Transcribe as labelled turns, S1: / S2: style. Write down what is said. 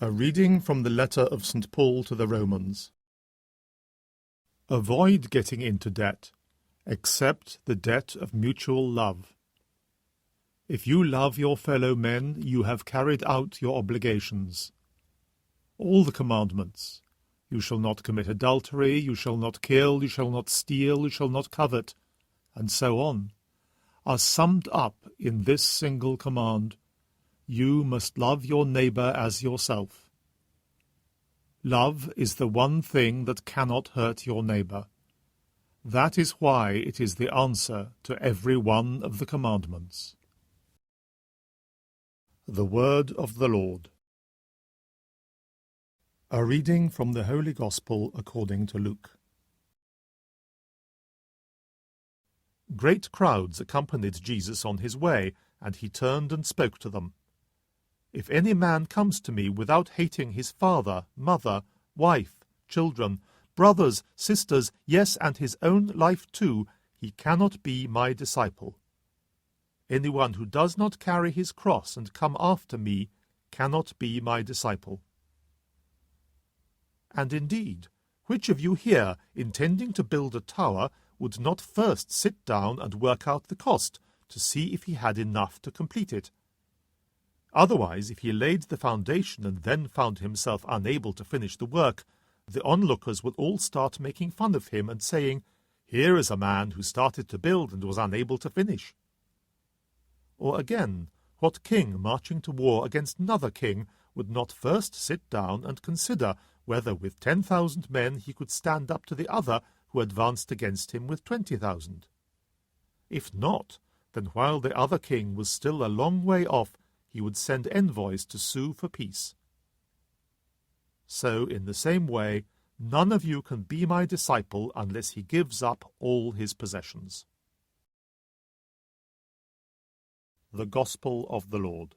S1: A reading from the letter of St. Paul to the Romans. Avoid getting into debt, except the debt of mutual love. If you love your fellow men, you have carried out your obligations. All the commandments, you shall not commit adultery, you shall not kill, you shall not steal, you shall not covet, and so on, are summed up in this single command: you must love your neighbour as yourself. Love is the one thing that cannot hurt your neighbour. That is why it is the answer to every one of the commandments. The Word of the Lord. A reading from the Holy Gospel according to Luke. Great crowds accompanied Jesus on his way, and he turned and spoke to them. If any man comes to me without hating his father, mother, wife, children, brothers, sisters, yes, and his own life too, he cannot be my disciple. Anyone who does not carry his cross and come after me cannot be my disciple. And indeed, which of you here, intending to build a tower, would not first sit down and work out the cost, to see if he had enough to complete it? Otherwise, if he laid the foundation and then found himself unable to finish the work, the onlookers would all start making fun of him and saying, "Here is a man who started to build and was unable to finish." Or again, what king marching to war against another king would not first sit down and consider whether with 10,000 men he could stand up to the other who advanced against him with 20,000? If not, then while the other king was still a long way off, he would send envoys to sue for peace. So, in the same way, none of you can be my disciple unless he gives up all his possessions. The Gospel of the Lord.